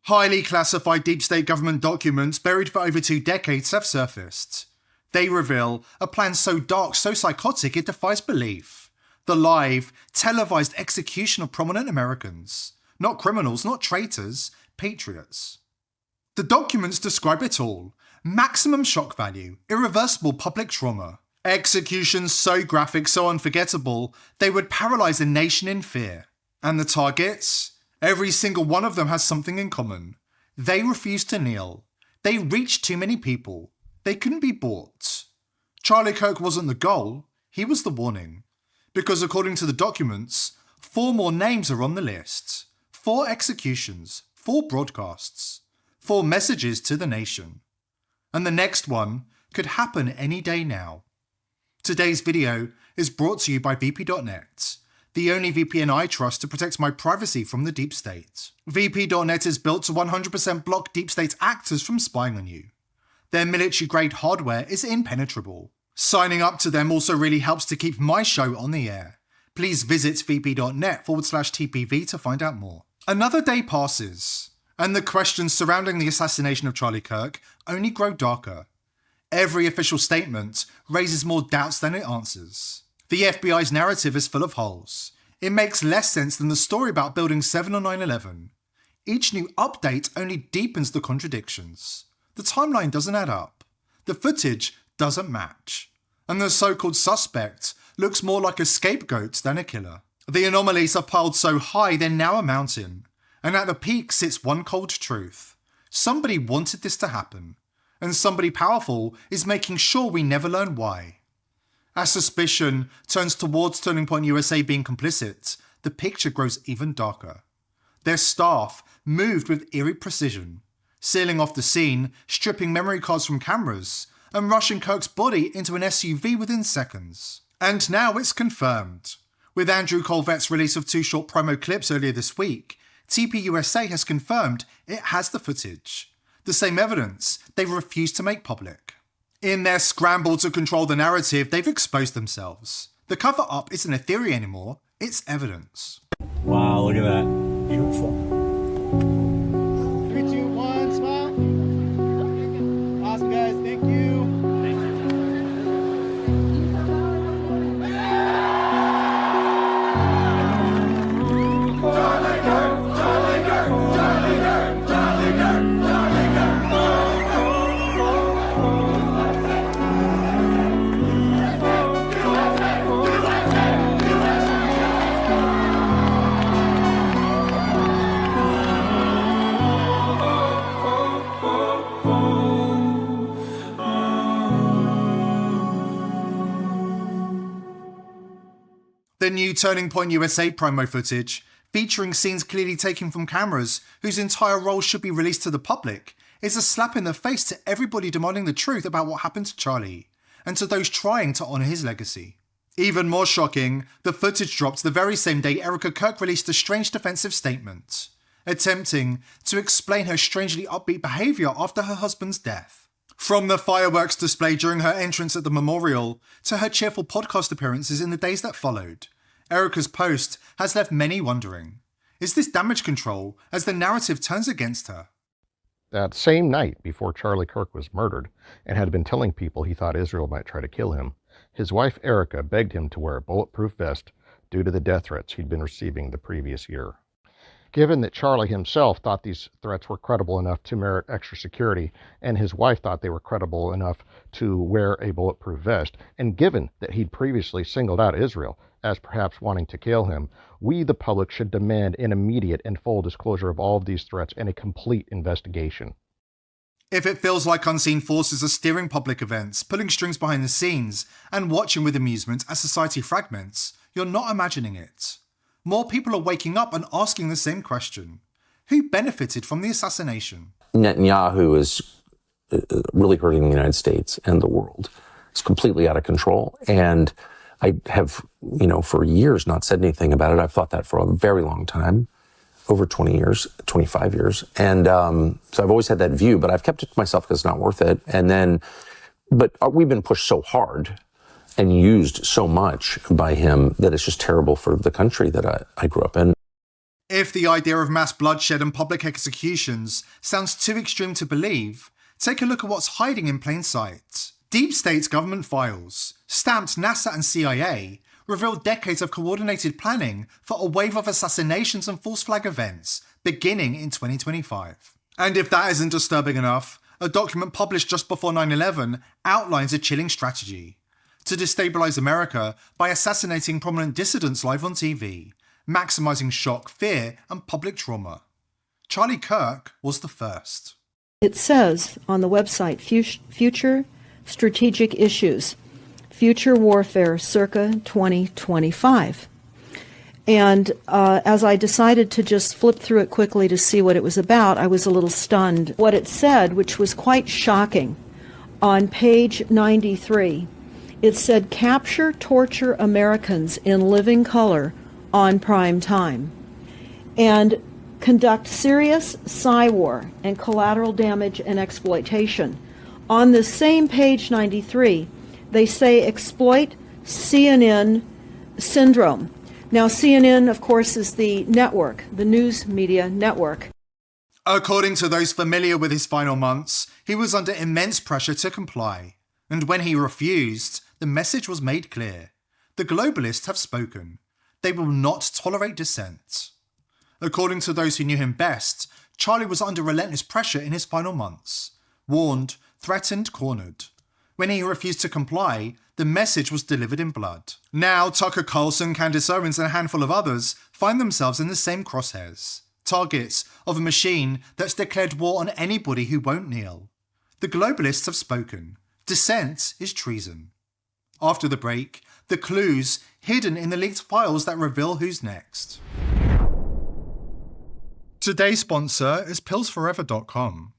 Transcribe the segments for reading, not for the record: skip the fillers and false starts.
Highly classified deep state government documents buried for over 2 decades have surfaced. They reveal a plan so dark, so psychotic, it defies belief. The live, televised execution of prominent Americans. Not criminals, not traitors, patriots. The documents describe it all. Maximum shock value, irreversible public trauma. Executions so graphic, so unforgettable, they would paralyze a nation in fear. And the targets? Every single one of them has something in common. They refused to kneel. They reached too many people. They couldn't be bought. Charlie Kirk wasn't the goal, he was the warning. Because according to the documents, 4 more names are on the list. 4 executions, 4 broadcasts, 4 messages to the nation. And the next one could happen any day now. Today's video is brought to you by VP.net, the only VPN I trust to protect my privacy from the deep state. VP.net is built to 100% block deep state actors from spying on you. Their military-grade hardware is impenetrable. Signing up to them also really helps to keep my show on the air. Please visit vp.net/TPV to find out more. Another day passes, and the questions surrounding the assassination of Charlie Kirk only grow darker. Every official statement raises more doubts than it answers. The FBI's narrative is full of holes. It makes less sense than the story about Building 7 on 9/11. Each new update only deepens the contradictions. The timeline doesn't add up. The footage doesn't match. And the so-called suspect looks more like a scapegoat than a killer. The anomalies are piled so high they're now a mountain. And at the peak sits one cold truth. Somebody wanted this to happen. And somebody powerful is making sure we never learn why. As suspicion turns towards Turning Point USA being complicit, the picture grows even darker. Their staff moved with eerie precision, sealing off the scene, stripping memory cards from cameras, and rushing Kirk's body into an SUV within seconds. And now it's confirmed. With Andrew Colvette's release of 2 short promo clips earlier this week, TPUSA has confirmed it has the footage. The same evidence they've refused to make public. In their scramble to control the narrative, they've exposed themselves. The cover-up isn't a theory anymore, it's evidence. Wow, look at that. Beautiful. 3, 2, 1, smile. Awesome, guys. Thank you. Charlie Kirk, Charlie Kirk, Charlie Kirk, Charlie Kirk, Charlie Kirk. The new Turning Point USA promo footage, featuring scenes clearly taken from cameras whose entire role should be released to the public, is a slap in the face to everybody demanding the truth about what happened to Charlie, and to those trying to honour his legacy. Even more shocking, the footage dropped the very same day Erica Kirk released a strange defensive statement, attempting to explain her strangely upbeat behaviour after her husband's death. From the fireworks display during her entrance at the memorial, to her cheerful podcast appearances in the days that followed, Erica's post has left many wondering, is this damage control as the narrative turns against her? That same night before Charlie Kirk was murdered and had been telling people he thought Israel might try to kill him, his wife Erica begged him to wear a bulletproof vest due to the death threats he'd been receiving the previous year. Given that Charlie himself thought these threats were credible enough to merit extra security, and his wife thought they were credible enough to wear a bulletproof vest, and given that he'd previously singled out Israel as perhaps wanting to kill him, we, the public, should demand an immediate and full disclosure of all of these threats and a complete investigation. If it feels like unseen forces are steering public events, pulling strings behind the scenes, and watching with amusement as society fragments, you're not imagining it. More people are waking up and asking the same question. Who benefited from the assassination? Netanyahu is really hurting the United States and the world. It's completely out of control. And I have, for years not said anything about it. I've thought that for a very long time, over 20 years, 25 years. And so I've always had that view, but I've kept it to myself because it's not worth it. But we've been pushed so hard and used so much by him that it's just terrible for the country that I grew up in. If the idea of mass bloodshed and public executions sounds too extreme to believe, take a look at what's hiding in plain sight. Deep State's government files, stamped NASA and CIA, revealed decades of coordinated planning for a wave of assassinations and false flag events beginning in 2025. And if that isn't disturbing enough, a document published just before 9/11 outlines a chilling strategy to destabilize America by assassinating prominent dissidents live on TV, maximizing shock, fear, and public trauma. Charlie Kirk was the first. It says on the website, Future Strategic Issues, Future Warfare circa 2025. And as I decided to just flip through it quickly to see what it was about, I was a little stunned. What it said, which was quite shocking, on page 93, it said, capture, torture Americans in living color on prime time, and conduct serious psy-war and collateral damage and exploitation. On the same page 93, they say exploit CNN syndrome. Now, CNN, of course, is the network, the news media network. According to those familiar with his final months, he was under immense pressure to comply. And when he refused, the message was made clear. The globalists have spoken. They will not tolerate dissent. According to those who knew him best, Charlie was under relentless pressure in his final months. Warned, threatened, cornered. When he refused to comply, the message was delivered in blood. Now, Tucker Carlson, Candace Owens, and a handful of others find themselves in the same crosshairs. Targets of a machine that's declared war on anybody who won't kneel. The globalists have spoken. Dissent is treason. After the break, the clues hidden in the leaked files that reveal who's next. Today's sponsor is pillsforever.com.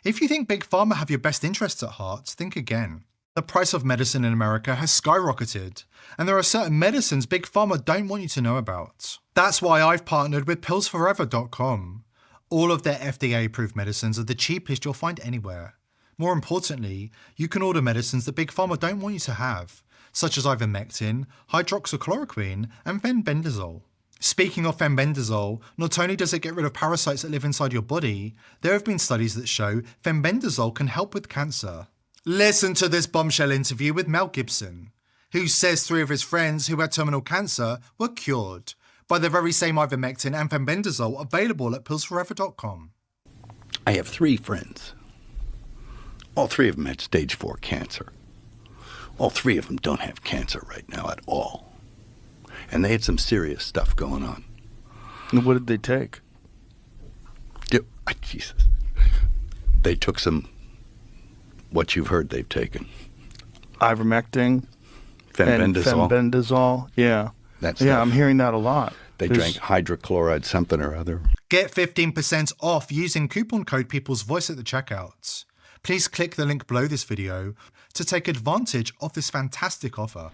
If you think Big Pharma have your best interests at heart, think again. The price of medicine in America has skyrocketed, and there are certain medicines Big Pharma don't want you to know about. That's why I've partnered with pillsforever.com. All of their FDA-approved medicines are the cheapest you'll find anywhere. More importantly, you can order medicines that Big Pharma don't want you to have, such as ivermectin, hydroxychloroquine, and fenbendazole. Speaking of fenbendazole, not only does it get rid of parasites that live inside your body, there have been studies that show fenbendazole can help with cancer. Listen to this bombshell interview with Mel Gibson, who says 3 of his friends who had terminal cancer were cured by the very same ivermectin and fenbendazole available at pillsforever.com. I have 3 friends. All 3 of them had stage 4 cancer. All 3 of them don't have cancer right now at all. And they had some serious stuff going on. And what did they take? Jesus. They took some, what you've heard they've taken. Ivermectin? Fenbendazole. Fenbendazole, yeah. That yeah, stuff. I'm hearing that a lot. They drank hydrochloride something or other. Get 15% off using coupon code People's Voice at the checkout. Please click the link below this video to take advantage of this fantastic offer.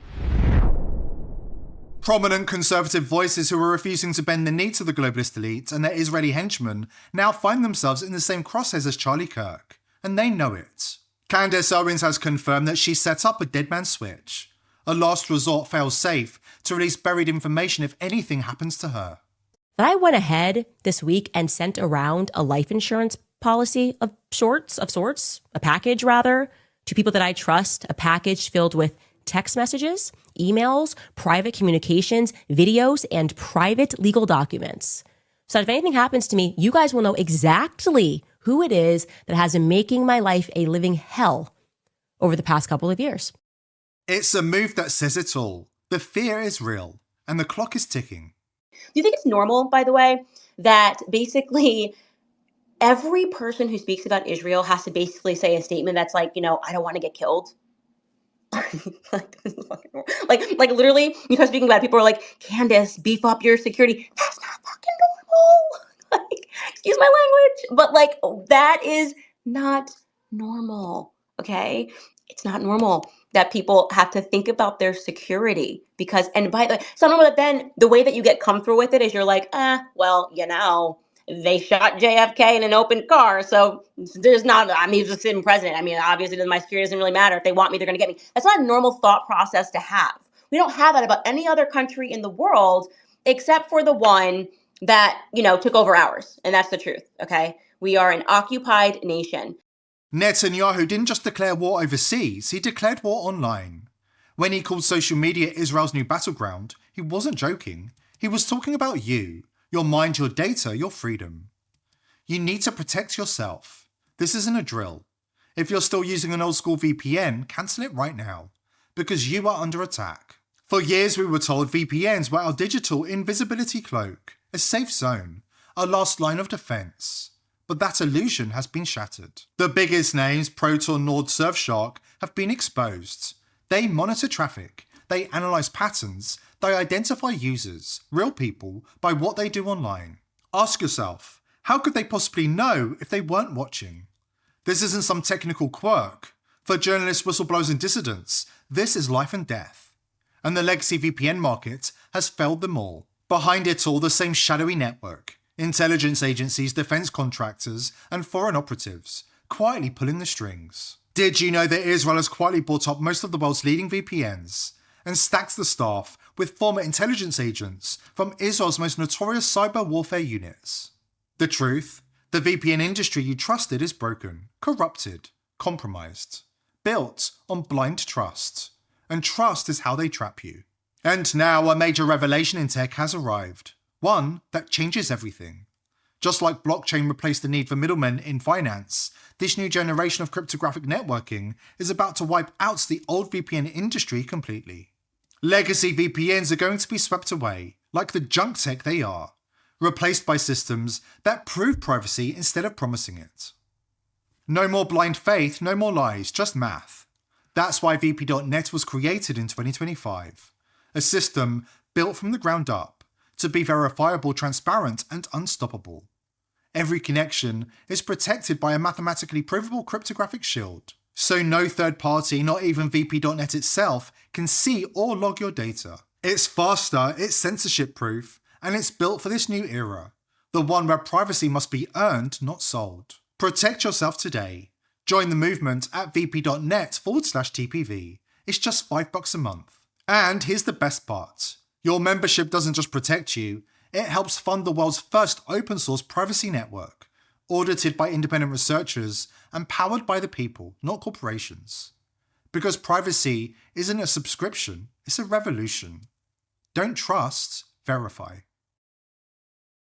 Prominent conservative voices who are refusing to bend the knee to the globalist elite and their Israeli henchmen now find themselves in the same crosshairs as Charlie Kirk, and they know it. Candace Owens has confirmed that she set up a dead man switch, a last resort fail-safe to release buried information if anything happens to her. I went ahead this week and sent around a life insurance policy of sorts, a package rather, to people that I trust, a package filled with text messages, emails, private communications, videos, and private legal documents. So that if anything happens to me, you guys will know exactly who it is that has been making my life a living hell over the past couple of years. It's a move that says it all. The fear is real, and the clock is ticking. Do you think it's normal, by the way, that basically every person who speaks about Israel has to basically say a statement that's like, I don't want to get killed? like literally, you start speaking about it, people are like, Candace, beef up your security. That's not fucking normal. Excuse my language, but that is not normal. Okay, it's not normal that people have to think about their security because, and by the way, it's not normal that then the way that you get comfortable with it is you're like, they shot JFK in an open car, so there's not, he's a sitting president. Obviously my security doesn't really matter. If they want me, they're going to get me. That's not a normal thought process to have. We don't have that about any other country in the world except for the one that, took over ours. And that's the truth, okay? We are an occupied nation. Netanyahu didn't just declare war overseas, he declared war online. When he called social media Israel's new battleground, he wasn't joking. He was talking about you, your mind, your data, your freedom. You need to protect yourself. This isn't a drill. If you're still using an old school VPN, cancel it right now, because you are under attack. For years we were told VPNs were our digital invisibility cloak, a safe zone, our last line of defense. But that illusion has been shattered. The biggest names, Proton, Nord, Surfshark, have been exposed. They monitor traffic, they analyze patterns, they identify users, real people, by what they do online. Ask yourself, how could they possibly know if they weren't watching? This isn't some technical quirk. For journalists, whistleblowers and dissidents, this is life and death. And the legacy VPN market has failed them all. Behind it all, the same shadowy network. Intelligence agencies, defense contractors, and foreign operatives, quietly pulling the strings. Did you know that Israel has quietly bought up most of the world's leading VPNs and stacks the staff with former intelligence agents from Israel's most notorious cyber warfare units? The truth, the VPN industry you trusted is broken, corrupted, compromised, built on blind trust. And trust is how they trap you. And now a major revelation in tech has arrived. One that changes everything. Just like blockchain replaced the need for middlemen in finance, this new generation of cryptographic networking is about to wipe out the old VPN industry completely. Legacy VPNs are going to be swept away, like the junk tech they are, replaced by systems that prove privacy instead of promising it. No more blind faith, no more lies, just math. That's why VP.net was created in 2025, a system built from the ground up to be verifiable, transparent, and unstoppable. Every connection is protected by a mathematically provable cryptographic shield, so no third party, not even VP.net itself, can see or log your data. It's faster, it's censorship proof, and it's built for this new era, the one where privacy must be earned, not sold. Protect yourself today. Join the movement at vp.net/TPV. It's just $5 a month. And here's the best part. Your membership doesn't just protect you, it helps fund the world's first open source privacy network, audited by independent researchers and powered by the people, not corporations. Because privacy isn't a subscription, it's a revolution. Don't trust, verify.